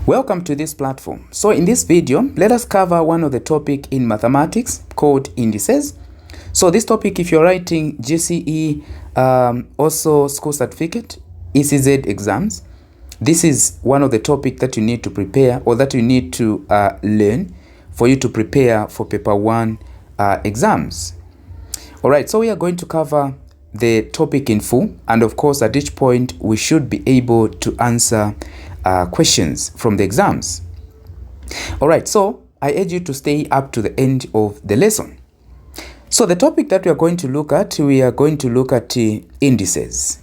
Welcome to this platform. So in this video, let us cover one of the topic in mathematics called indices. So this topic, if you're writing GCE, also school certificate, ECZ exams, this is one of the topic that you need to prepare or that you need to learn for you to prepare for paper 1 exams. All right, so we are going to cover the topic in full, and of course at each point we should be able to answer questions from the exams. All right, so I urge you to stay up to the end of the lesson. So the topic that we are going to look at, indices.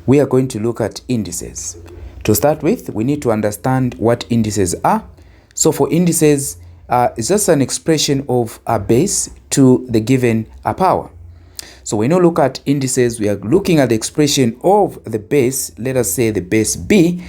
We are going to look at indices. To start with, we need to understand what indices are. So for indices, it's just an expression of a base to the given power. So when you look at indices, we are looking at the expression of the base, let us say the base b,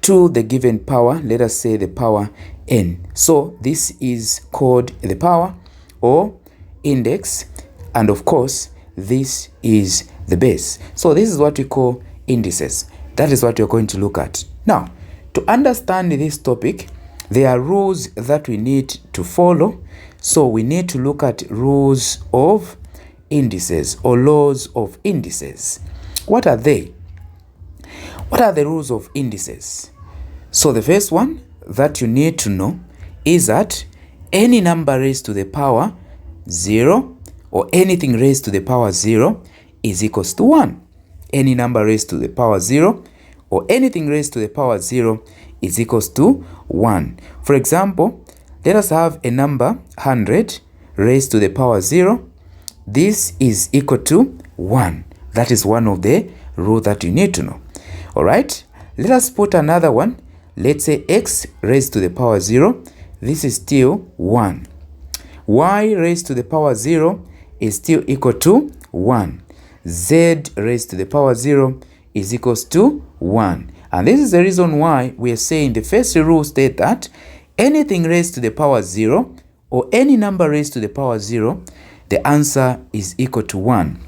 to the given power, let us say the power n. So this is called the power or index, and of course this is the base. So this is what we call indices. That is what we're going to look at. Now, to understand this topic, there are rules that we need to follow. So we need to look at rules of indices or laws of indices. What are they? What are the rules of indices? So the first one that you need to know is that any number raised to the power 0 or anything raised to the power 0 is equals to 1. Any number raised to the power 0 or anything raised to the power 0 is equals to 1. For example, let us have a number 100 raised to the power 0. This is equal to 1. That is one of the rules that you need to know. All right, let us put another one. Let's say x raised to the power 0. This is still 1. Y raised to the power 0 is still equal to 1. Z raised to the power 0 is equals to 1. And this is the reason why we are saying the first rule states that anything raised to the power 0 or any number raised to the power 0, the answer is equal to 1.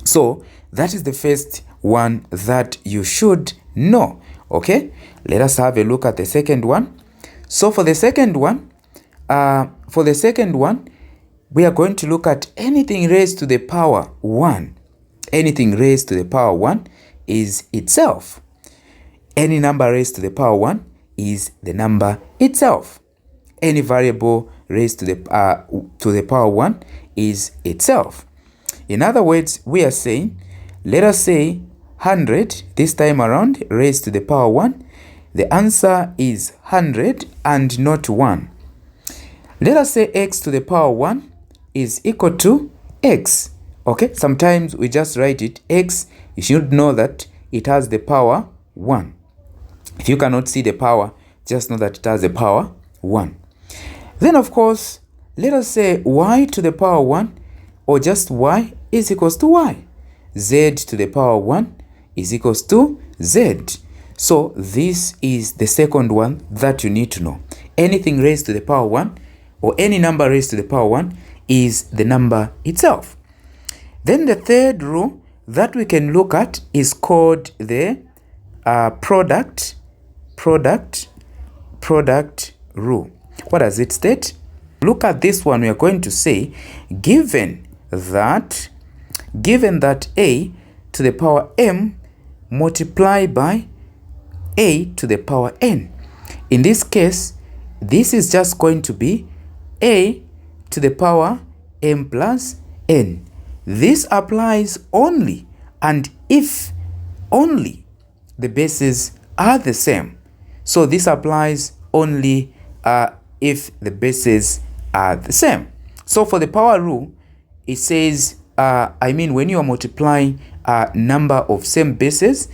So that is the first one that you should know. Okay, let us have a look at the second one. So for the second one, we are going to look at anything raised to the power 1. Anything raised to the power 1 is itself. Any number raised to the power 1 is the number itself. Any variable raised to the power 1 is itself. In other words, we are saying, let us say 100 this time around raised to the power 1. The answer is 100 and not 1. Let us say x to the power 1 is equal to x. Okay, sometimes we just write it x. You should know that it has the power 1. If you cannot see the power, just know that it has the power 1. Then of course, let us say y to the power 1 or just y is equals to y. Z to the power 1 is equals to z. So this is the second one that you need to know. Anything raised to the power 1 or any number raised to the power 1 is the number itself. Then the third rule that we can look at is called the product rule. What does it state? Look at this one. We are going to say, given that a to the power m multiplied by a to the power n. In this case, this is just going to be a to the power m plus n. This applies only and if only the bases are the same. So this applies only if the bases are the same. So for the power rule, it says, when you are multiplying a number of same bases,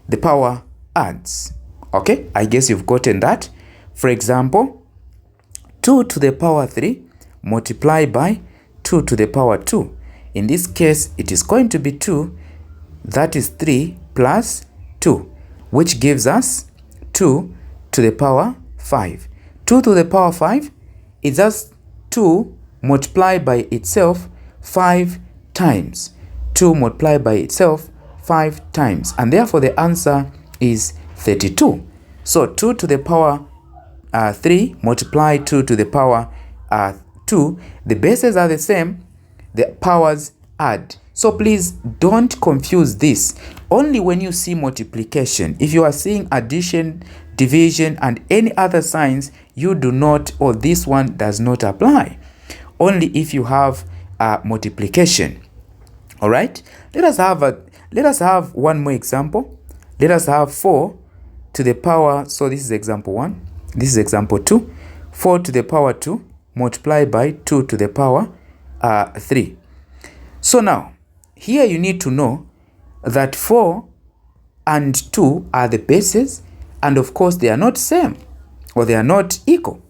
the power adds. Okay, I guess you've gotten that. For example, 2 to the power 3 multiplied by 2 to the power 2. In this case, it is going to be 2, that is 3 plus 2, which gives us 2 to the power 5. 2 to the power 5 is just 2 multiplied by itself 5 times. 2 multiplied by itself 5 times. And therefore the answer is 32. So 2 to the power 3 multiply 2 to the power 2. The bases are the same, the powers add. So please don't confuse this. Only when you see multiplication, if you are seeing addition, division, and any other signs, you do not, or this one does not apply. Only if you have multiplication. All right, let us have one more example. Let us have 4 to the power, so this is example 1, this is example 2. 4 to the power 2 multiplied by 2 to the power 3. So now here you need to know that 4 and 2 are the bases, and of course they are not same, or they are not equal.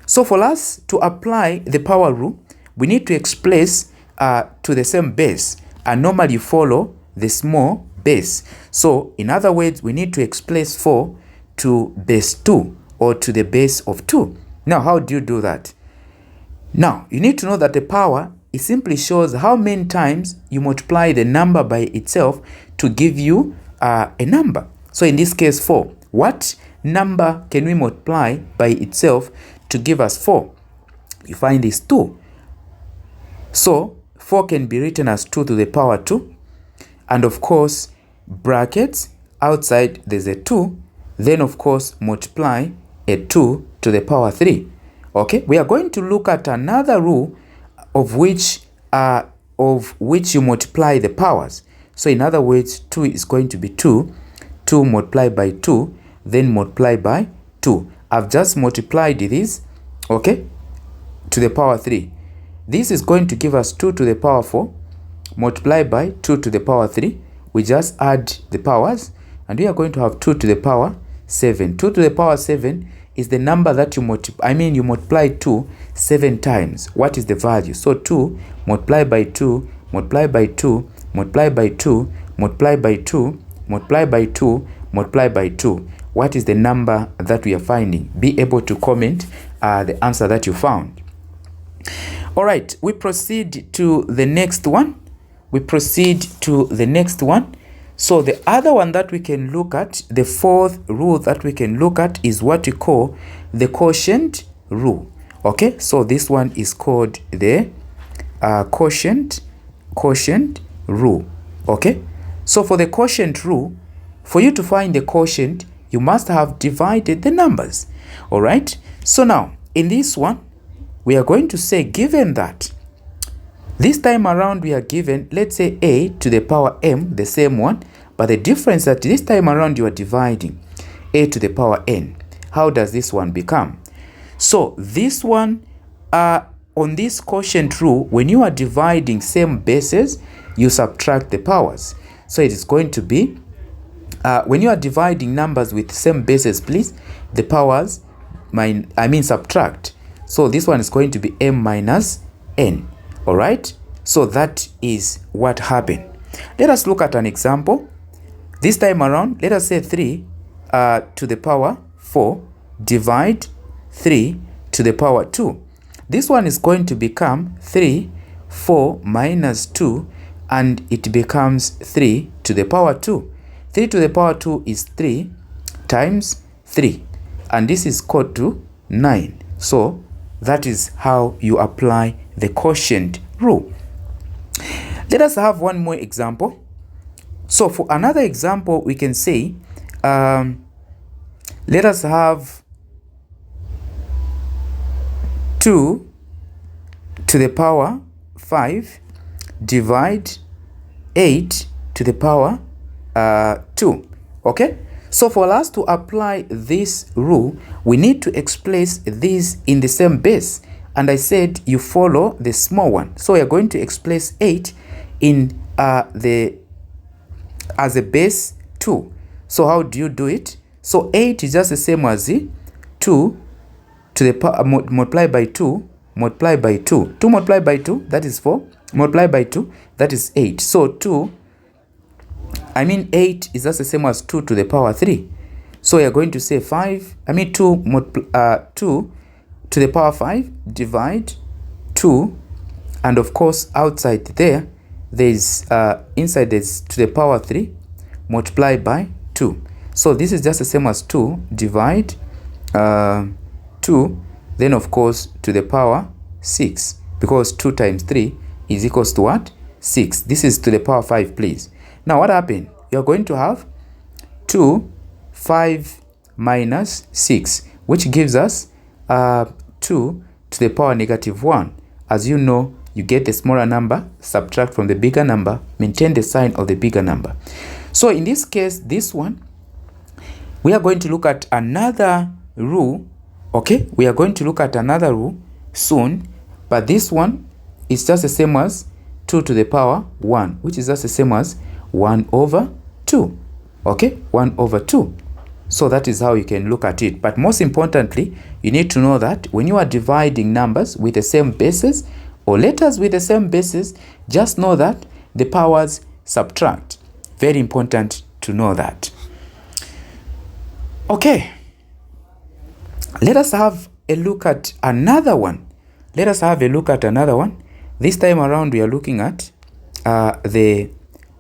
So for us to apply the power rule, we need to express to the same base, and normally follow the small base. So in other words, we need to express 4 to base 2, or to the base of 2. Now how do you do that? Now you need to know that the power, it simply shows how many times you multiply the number by itself to give you a number. So in this case 4, what number can we multiply by itself to give us 4? You find is 2. So 4 can be written as 2 to the power 2, and of course brackets outside there's a 2, then of course multiply a 2 to the power 3. Okay, we are going to look at another rule of which you multiply the powers. So in other words, 2 is going to be 2 multiplied by 2, then multiply by 2. I've just multiplied this, okay, to the power 3. This is going to give us 2 to the power 4 multiplied by 2 to the power 3. We just add the powers, and we are going to have 2 to the power 7. 2 to the power 7 is the number that you multiply 2 7 times. What is the value? So 2 multiplied by 2 multiplied by 2 multiplied by 2 multiplied by 2 multiplied by 2 multiplied by 2. What is the number that we are finding? Be able to comment the answer that you found. All right, we proceed to the next one. So the other one that we can look at, the fourth rule that we can look at, is what we call the quotient rule. Okay, so this one is called the quotient rule. Okay, so for the quotient rule, for you to find the quotient, you must have divided the numbers. All right, so now in this one, we are going to say, given that this time around we are given, let's say a to the power m, the same one, but the difference that this time around you are dividing a to the power n. How does this one become? So this one, on this quotient rule, when you are dividing same bases, you subtract the powers. So it is going to be, when you are dividing numbers with same bases, please, the powers, subtract. So this one is going to be m minus n. All right, so that is what happened. Let us look at an example. This time around, let us say 3 to the power 4 divide 3 to the power 2. This one is going to become 3, 4 minus 2, and it becomes 3 to the power 2. 3 to the power 2 is 3 times 3, and this is equal to 9. So that is how you apply the quotient rule. Let us have one more example. So for another example, we can say, let us have 2 to the power 5 divide 8 to the power 2. Okay, so for us to apply this rule, we need to express this in the same base, and I said you follow the small one. So we are going to express 8 in as a base 2. So how do you do it? So 8 is just the same as 2 to the power multiplied by 2 multiplied by 2. 2 multiplied by 2, that is 4, multiplied by 2, that is 8. So 8 is just the same as 2 to the power 3. So we are going to say 2 to the power 5 divide 2, and of course outside there is inside is to the power 3 multiplied by 2. So this is just the same as 2 divide 2, then of course to the power 6, because 2 times 3 is equals to what? 6. This is to the power 5, please. Now what happened? You're going to have 2, 5 minus 6, which gives us 2 to the power negative 1. As you know, you get the smaller number, subtract from the bigger number, maintain the sign of the bigger number. So in this case, this one, we are going to look at another rule. Okay, we are going to look at another rule soon, but this one is just the same as 2 to the power 1, which is just the same as 1 over 2. Okay, 1 over 2. So that is how you can look at it. But most importantly, you need to know that when you are dividing numbers with the same bases or letters with the same bases, just know that the powers subtract. Very important to know that. Okay, let us have a look at another one. Let us have a look at another one. This time around, we are looking at the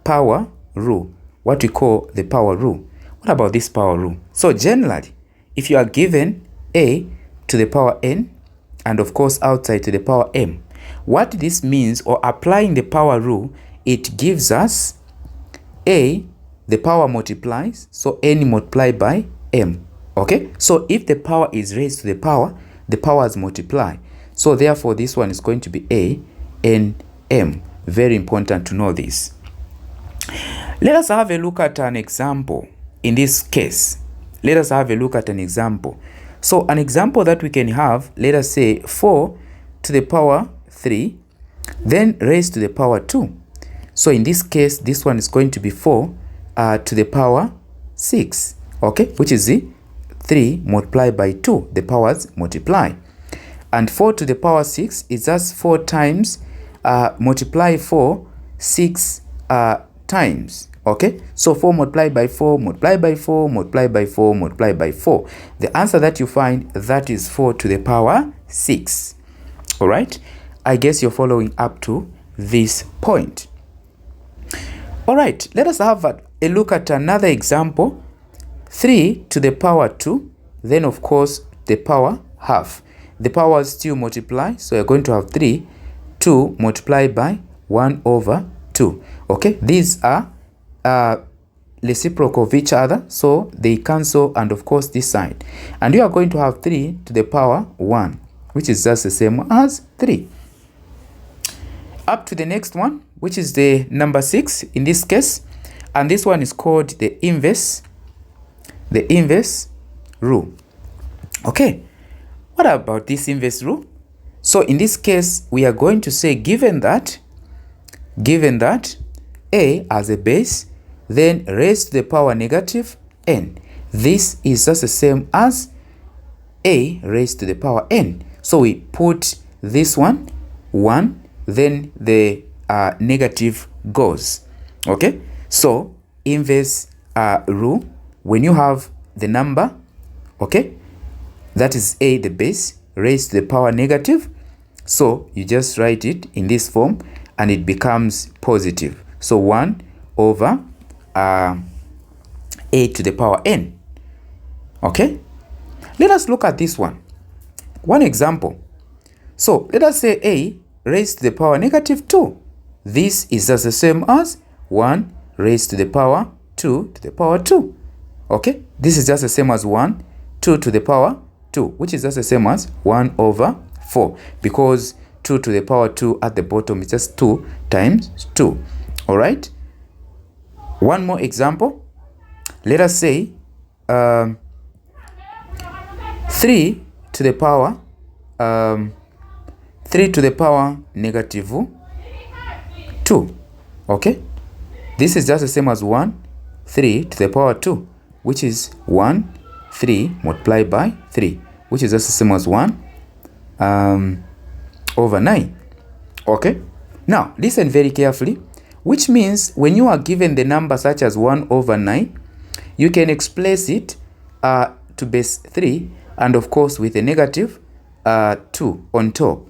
power rule, what we call the power rule. What about this power rule? So generally, if you are given a to the power n, and of course outside to the power m, what this means, or applying the power rule, it gives us a, the power multiplies, so n multiplied by m. Okay, so if the power is raised to the powers multiply. So therefore this one is going to be a n m. Very important to know this. Let us have a look at an example. In this case, let us have a look at an example. So an example that we can have, let us say 4 to the power 3, then raised to the power 2. So in this case, this one is going to be 4 to the power 6, okay, which is the 3 multiplied by 2, the powers multiply. And 4 to the power 6 is just 4 times, multiply 4, 6 times. Okay, so 4 multiplied by 4, multiplied by 4, multiplied by 4, multiplied by 4. The answer that you find, that is 4 to the power 6. All right, I guess you're following up to this point. All right, let us have a look at another example. 3 to the power 2, then of course the power half. The powers still multiply, so you're going to have 3, 2 multiplied by 1 over 2. Okay, these are reciprocal of each other, so they cancel, and of course this side, and you are going to have 3 to the power 1, which is just the same as 3. Up to the next one, which is the number 6 in this case, and this one is called the inverse rule. Okay, what about this inverse rule? So in this case, we are going to say, given that a as a base, then raised to the power negative n. This is just the same as a raised to the power n. So we put this one 1, then the negative goes. Okay, so inverse rule, when you have the number, okay, that is a, the base, raised to the power negative, so you just write it in this form and it becomes positive. So 1 over a to the power n. Okay, let us look at this one. One example. So let us say a raised to the power negative 2. This is just the same as 1 raised to the power 2 to the power 2. Okay, this is just the same as 1, 2 to the power 2, which is just the same as 1 over 4, because 2 to the power 2 at the bottom is just 2 times 2. All right, one more example. Let us say 3 to the power 3 to the power negative 2. Okay, this is just the same as 1, 3 to the power 2, which is 1, 3 multiplied by 3, which is just the same as 1 over 9. Okay, now listen very carefully, which means when you are given the number such as 1 over 9, you can express it to base 3, and of course with a negative 2 on top.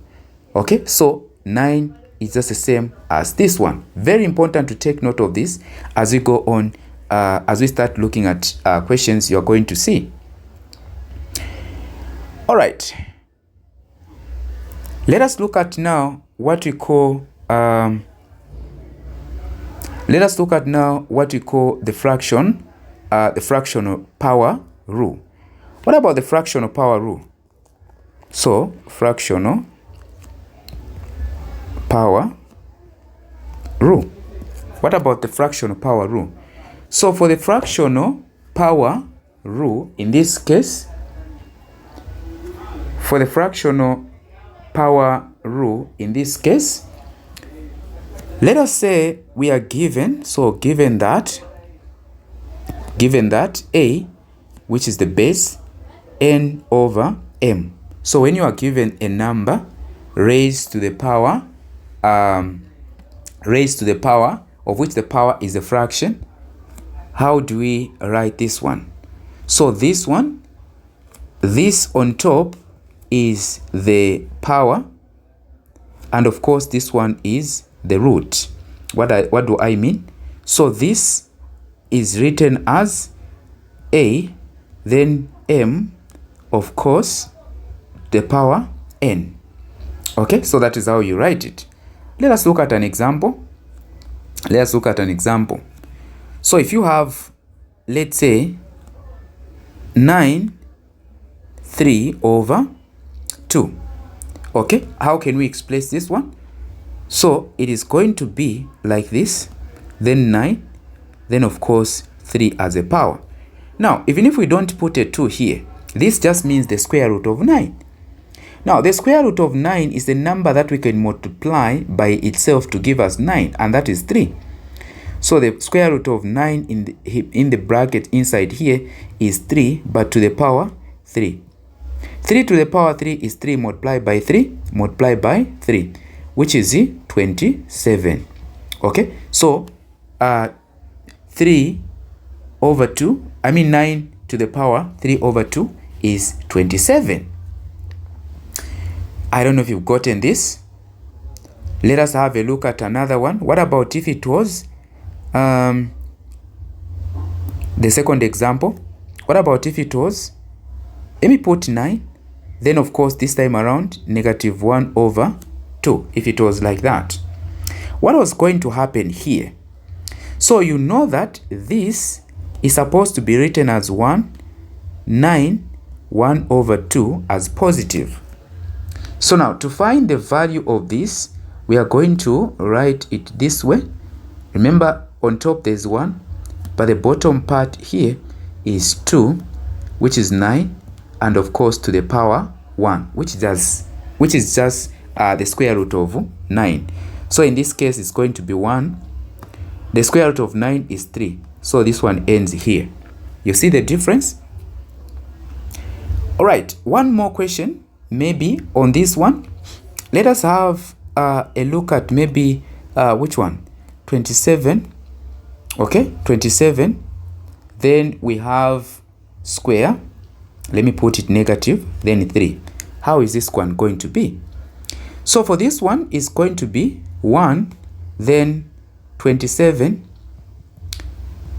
Okay, so 9 is just the same as this one. Very important to take note of this as we go on, as we start looking at questions you're going to see. All right. Let us look at now what we call the fractional power rule. What about the fractional power rule? So, fractional power rule. What about the fractional power rule? So, for the fractional power rule, in this case, for the fractional power rule, in this case, let us say we are given, so given that A, which is the base, n over m. So when you are given a number raised to the power of which the power is a fraction, how do we write this one? So this one, this on top is the power, and of course this one is the root. What do I mean? So this is written as A, then m, of course, the power n. Okay, so that is how you write it. Let us look at an example. So if you have, let's say, 9, 3 over 2. Okay, how can we express this one? So it is going to be like this, then 9, then of course 3 as a power. Now, even if we don't put a 2 here, this just means the square root of 9. Now, the square root of 9 is the number that we can multiply by itself to give us 9, and that is 3. So the square root of 9 in the bracket inside here is 3, but to the power 3. 3 to the power 3 is 3 multiplied by 3, multiplied by 3, which is 27. Okay, so 3 over 2, 9 to the power 3 over 2 is 27. I don't know if you've gotten this. Let us have a look at another one. What about if it was the second example? What about if it was, let me put 9, then of course this time around negative 1 over 2, if it was like that. What was going to happen here? So you know that this is supposed to be written as 1, 9, 1 over 2 as positive. So now to find the value of this, we are going to write it this way. Remember, on top there's 1, but the bottom part here is 2, which is 9, and of course to the power 1, which is just the square root of 9. So in this case, it's going to be 1. The square root of 9 is 3. So this one ends here. You see the difference? All right, one more question, maybe on this one. Let us have a look at maybe, which one? 27. Okay, 27. Then we have square. Let me put it negative, then 3. How is this one going to be? So for this one, it's going to be 1, then 27,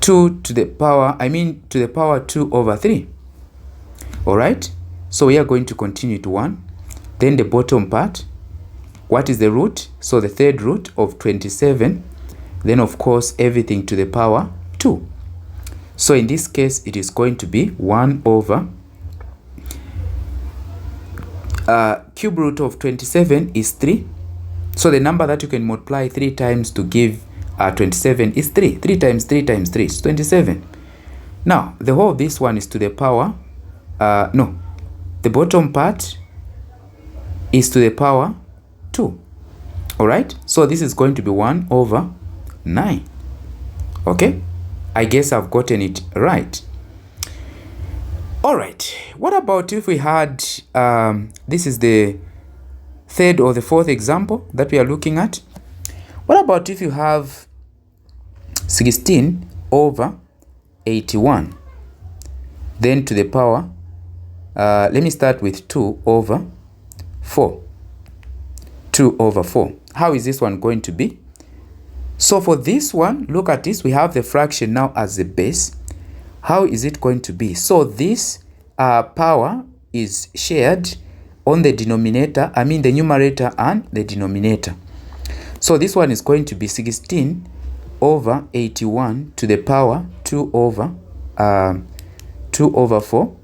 2 to the power, to the power 2 over 3. All right, so we are going to continue to 1. Then the bottom part, what is the root? So the third root of 27, then of course everything to the power 2. So in this case, it is going to be 1 over cube root of 27 is 3. So the number that you can multiply 3 times to give 27 is 3. 3 times 3 times 3 is 27. Now, the whole of this one is to the power, the bottom part is to the power 2. All right, so this is going to be 1 over 9. Okay, I guess I've gotten it right. All right, what about if we had, this is the third or the fourth example that we are looking at. What about if you have 16 over 81, then to the power, let me start with 2 over 4. 2 over 4. How is this one going to be? So for this one, look at this. We have the fraction now as the base. How is it going to be? So this power is shared on the denominator, the numerator and the denominator. So this one is going to be 16 over 81 to the power 2 over 4,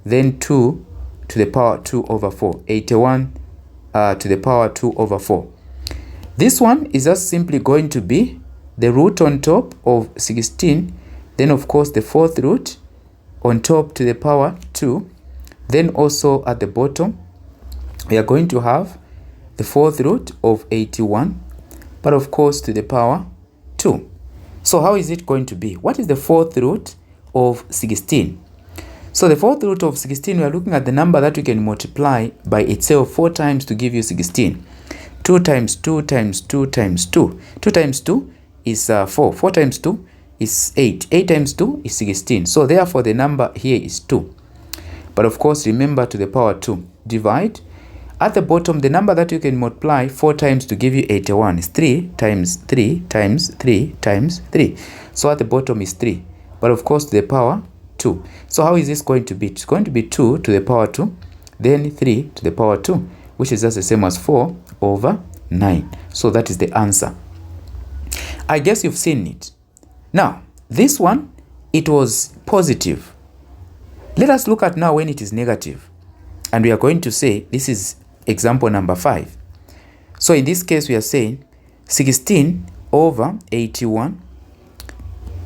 then 2 to the power 2 over 4, 81 to the power 2 over 4. This one is just simply going to be the root on top of 16, then of course the fourth root on top to the power 2, then also at the bottom we are going to have the fourth root of 81, but of course to the power 2. So how is it going to be? What is the fourth root of 16? So the fourth root of 16, we are looking at the number that we can multiply by itself 4 times to give you 16. 2 times 2 times 2 times 2. 2 times 2 is 4. 4 times 2 is 8. 8 times 2 is 16. So therefore the number here is 2. But of course remember to the power 2. Divide. At the bottom, the number that you can multiply 4 times to give you 81 is 3 times 3 times 3 times 3. So at the bottom is 3. But of course to the power 2. So how is this going to be? It's going to be 2 to the power 2, then 3 to the power 2, which is just the same as 4 over 9. So that is the answer. I guess you've seen it. Now, this one, it was positive. Let us look at now when it is negative. And we are going to say, this is example number 5. So in this case, we are saying 16 over 81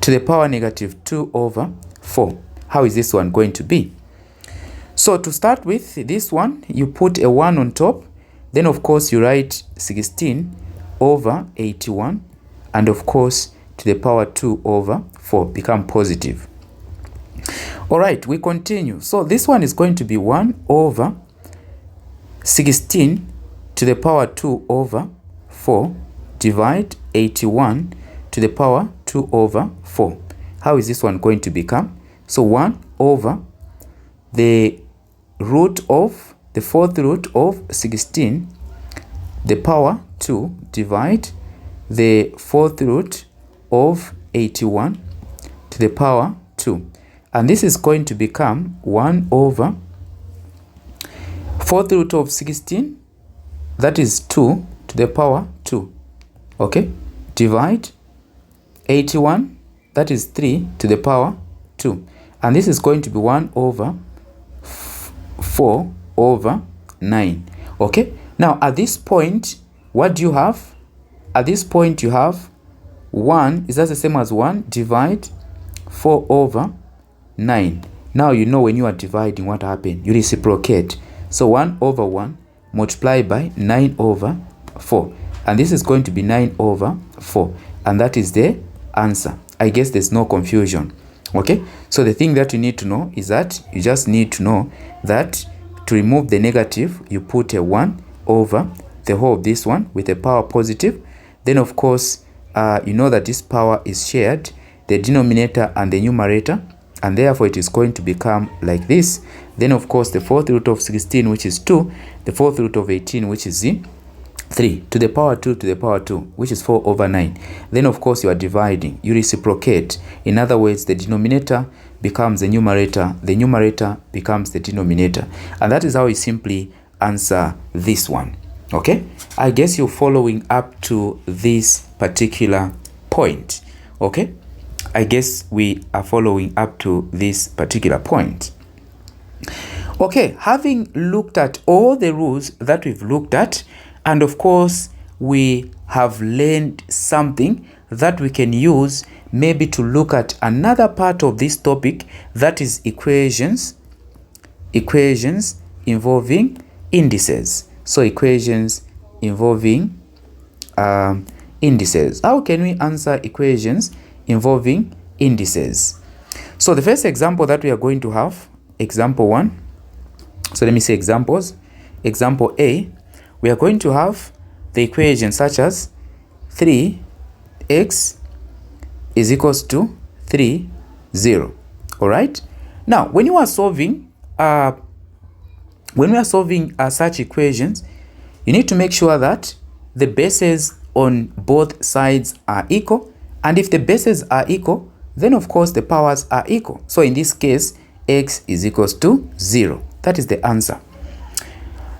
to the power negative 2 over 4. How is this one going to be? So to start with, this one, you put a 1 on top. Then, of course, you write 16 over 81. And, of course, to the power 2 over 4. Become positive. All right, we continue. So this one is going to be 1 over 16 to the power 2 over 4. Divide 81 to the power 2 over 4. How is this one going to become? So 1 over the root of the fourth root of 16, the power 2, divide the fourth root of 81 to the power 2. And this is going to become 1 over fourth root of 16, that is 2 to the power 2. Okay? Divide 81, that is 3 to the power 2. And this is going to be 1 over 4 over 9. Okay? Now, at this point, what do you have? At this point, you have 1. Is that the same as 1? Divide 4 over 9. Now, you know when you are dividing what happened. You reciprocate. So, 1 over 1 multiplied by 9 over 4. And this is going to be 9 over 4. And that is the answer. I guess there's no confusion. Okay? So, the thing that you need to know is that you just need to know that to remove the negative, you put a 1 over the whole of this one with a power positive. Then, of course, you know that this power is shared, the denominator and the numerator, and therefore it is going to become like this. Then, of course, the fourth root of 16, which is 2, the fourth root of 18, which is 3, to the power 2 to the power 2, which is 4 over 9. Then, of course, you are dividing. You reciprocate. In other words, the denominator becomes the numerator becomes the denominator. And that is how you simply answer this one. Okay? I guess you're following up to this particular point. Okay? I guess we are following up to this particular point. Okay, having looked at all the rules that we've looked at, and of course, we have learned something that we can use maybe to look at another part of this topic, that is equations involving indices. So equations involving indices. How can we answer equations involving indices? So the first example that we are going to have, example 1. So let me say examples. Example A, we are going to have the equation such as 3x is equals to 3, 0. All right. Now, when we are solving such equations, you need to make sure that the bases on both sides are equal. And if the bases are equal, then of course the powers are equal. So in this case, x is equals to 0. That is the answer.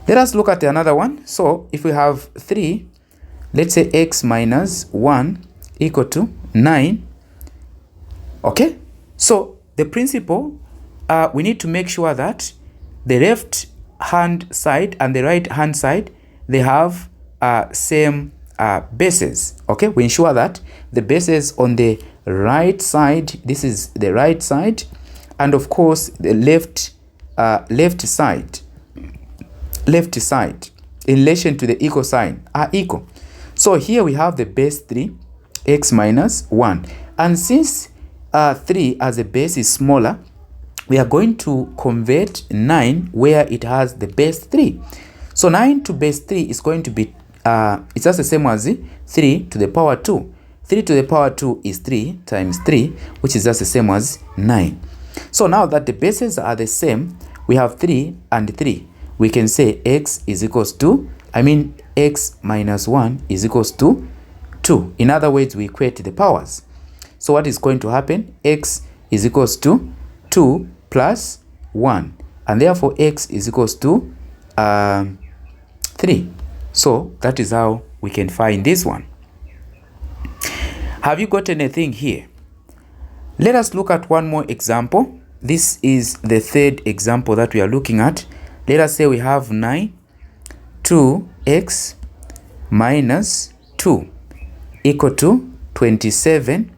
Let us look at another one. So if we have 3, let's say x minus 1 equal to 9. Okay, so the principle, we need to make sure that the left hand side and the right hand side, they have same bases. Okay, we ensure that the bases on the right side, this is the right side, and of course the left side in relation to the equal sign are equal. So here we have the base 3, x minus 1, and since 3 as a base is smaller, we are going to convert 9 where it has the base 3. So 9 to base 3 is going to be it's just the same as 3 to the power 2. 3 to the power 2 is 3 times 3, which is just the same as 9. So now that the bases are the same, we have 3 and 3. We can say x is equals to, x minus 1 is equals to 2. In other words, we equate the powers. So what is going to happen? X is equals to 2 plus 1. And therefore, x is equals to 3. So that is how we can find this one. Have you got anything here? Let us look at one more example. This is the third example that we are looking at. Let us say we have 9, 2x minus 2 equal to 27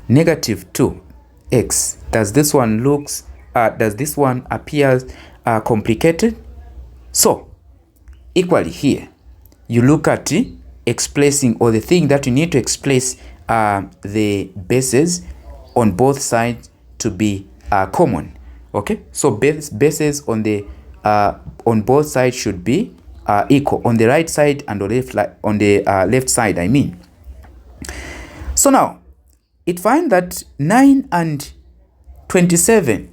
negative 2x. Does this one appear complicated? So equally here, you look at expressing, or the thing that you need to express the bases on both sides to be common. Okay, so bases on the on both sides should be equal, on the right side and on the left side, So now it finds that 9 and 27,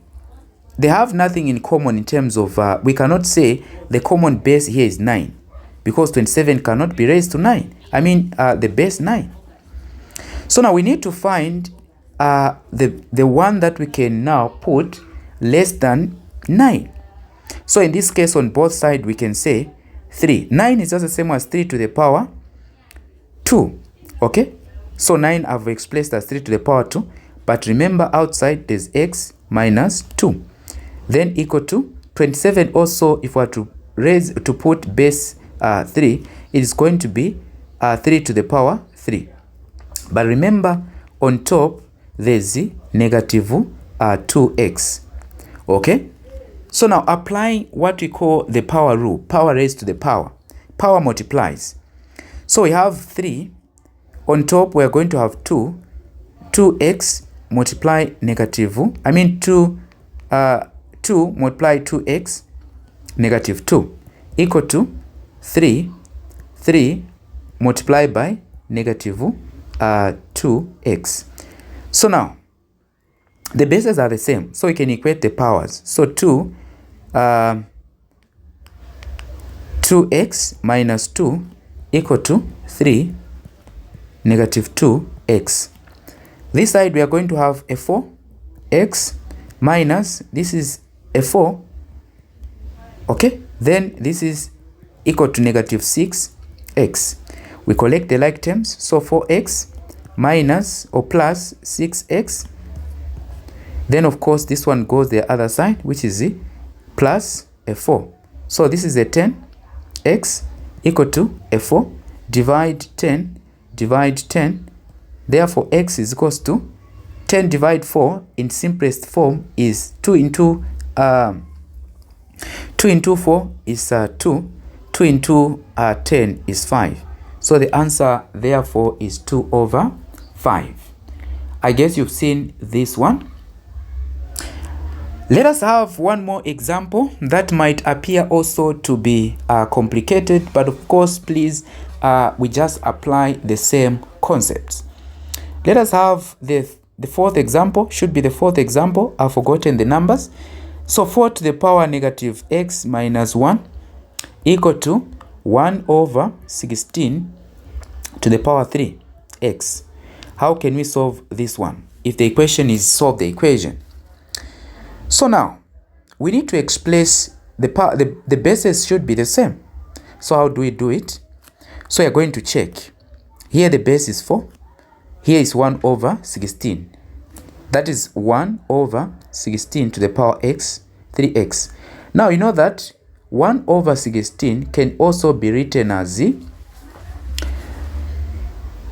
they have nothing in common in terms of we cannot say the common base here is 9, because 27 cannot be raised to 9. The base 9. So now we need to find the one that we can now put less than 9. So in this case, on both sides, we can say 3. 9 is just the same as 3 to the power 2. Okay, so 9 I've expressed as 3 to the power 2. But remember, outside there's x minus 2. Then equal to 27. Also, if we are to put base 3, it is going to be 3 to the power 3. But remember, on top there's negative 2x. Okay, so now applying what we call the power rule, power raised to the power multiplies. So we have 3 on top, we are going to have 2x multiply negative 2 multiply 2x negative 2 equal to 3 multiplied by negative 2x. So now the bases are the same, so we can equate the powers. So 2x minus 2 equal to 3 negative 2x. This side we are going to have a 4x minus, this is a 4. Okay, then this is equal to negative 6x. We collect the like terms, so 4x minus or plus 6x. Then of course this one goes the other side, which is plus a 4. So this is a 10x equal to a 4. Divide 10, divide 10. Therefore x is equals to 10 divided 4 in simplest form is 2 into 4 is 2. 2 into 10 is 5. So the answer therefore is 2/5. I guess you've seen this one. Let us have one more example that might appear also to be complicated, but of course, please, we just apply the same concepts. Let us have the fourth example. Should be the fourth example. I've forgotten the numbers. So 4 to the power negative x minus 1 equal to 1/16 to the power 3x. How can we solve this one? If the equation is solve the equation. So now we need to express the bases should be the same. So how do we do it? So you're going to check. Here the base is 4. Here is 1 over 16. That is 1 over 16 to the power x, 3x. Now you know that 1 over 16 can also be written as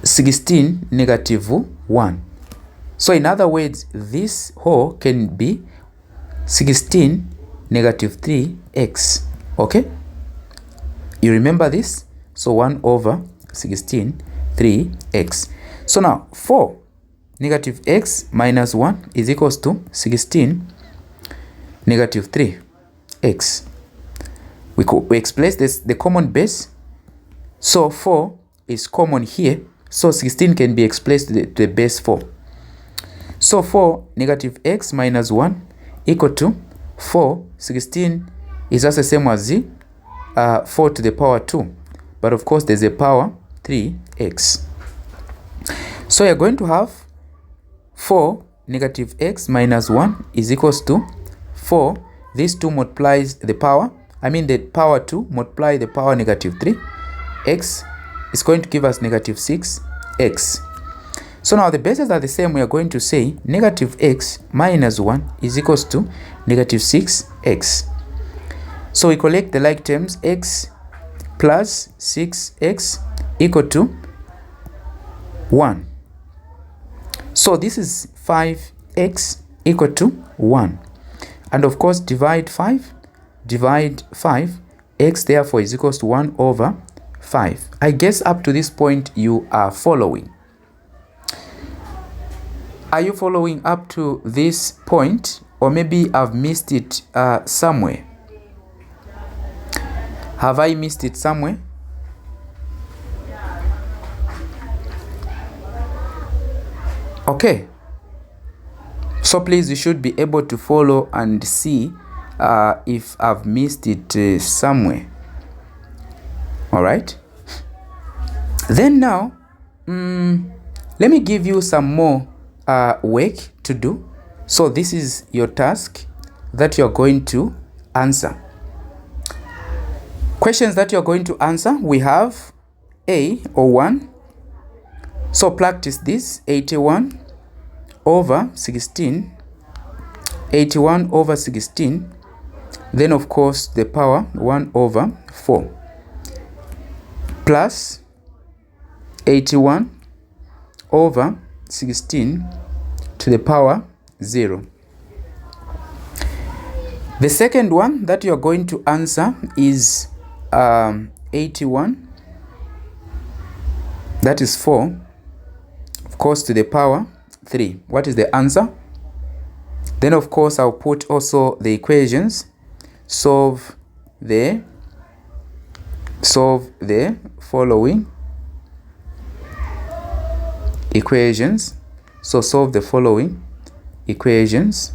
16 negative 1. So in other words, this whole can be 16 negative 3x. Okay? You remember this? So 1 over 16, 3x. So now 4 negative x minus 1 is equals to 16 negative 3x. We express this, the common base. So 4 is common here. So 16 can be expressed to the base 4. So 4 negative x minus 1 equal to 4. 16 is just the same as 4 to the power 2. But of course there's a power 3x. So you're going to have 4 negative x minus 1 is equals to 4. This 2 multiplies the power. The power 2 multiply the power negative 3. X is going to give us negative 6x. So now the bases are the same. We are going to say negative x minus 1 is equals to negative 6x. So we collect the like terms. X plus 6x equal to 1. So this is 5x equal to 1. And of course divide 5. Divide 5. X therefore is equals to 1 over 5. I guess up to this point you are following. Are you following up to this point? Or maybe I've missed it somewhere. Have I missed it somewhere? Okay. So please, you should be able to follow and see if I've missed it somewhere. Alright. Then now, let me give you some more work to do. So this is your task that you're going to answer. Questions that you're going to answer, we have A or 1. So practice this. 81 over 16. 81 over 16. Then of course the power 1 over 4. Plus 81 over 16 to the power 0. The second one that you are going to answer is 81, that is 4, of course, to the power 3. What is the answer? Then of course I'll put also the equations. Solve the following equations. So solve the following equations.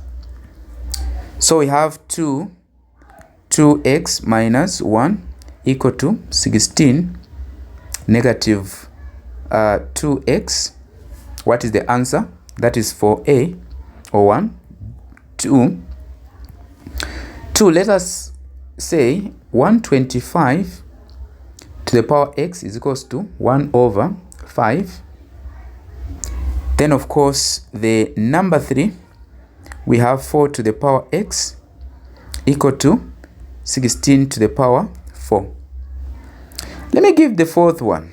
So we have 2x minus 1 equal to 16 negative 2x. What is the answer? That is for A or 1. 2. Let us say 125 to the power x is equals to 1 over 5. Then of course the number 3, we have 4 to the power x equal to 16 to the power 4. Let me give the fourth one,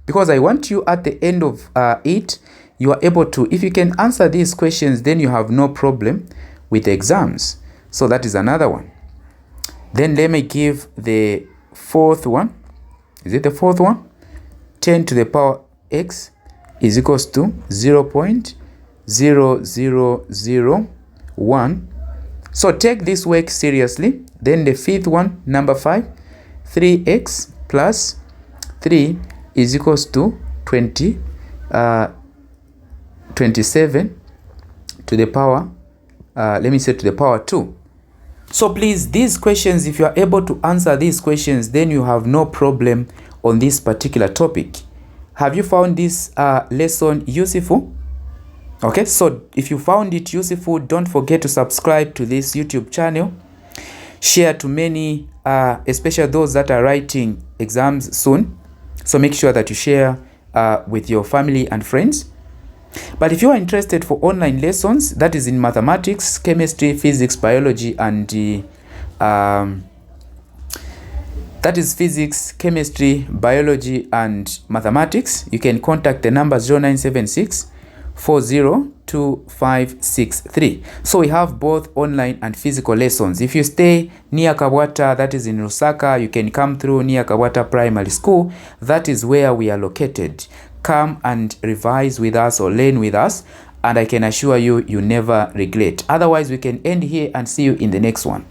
because I want you at the end of it, you are able to, if you can answer these questions, then you have no problem with the exams. So that is another one. Then let me give the fourth one. Is it the fourth one? 10 to the power x is equals to 0.0001. So take this work seriously. Then the fifth one, number 5, 3x plus 3 is equals to 27 to the power, let me say to the power 2. So please, these questions, if you are able to answer these questions, then you have no problem on this particular topic. Have you found this lesson useful? Okay, so if you found it useful, don't forget to subscribe to this YouTube channel share to many, especially those that are writing exams soon. So make sure that you share with your family and friends. But if you are interested for online lessons, that is in mathematics, chemistry, physics, biology, and that is physics, chemistry, biology, and mathematics, you can contact the number 0976 402563. So we have both online and physical lessons. If you stay near Kabwata, that is in Lusaka, you can come through near Kabwata Primary School. That is where we are located. Come and revise with us or learn with us, and I can assure you, you never regret. Otherwise, we can end here and see you in the next one.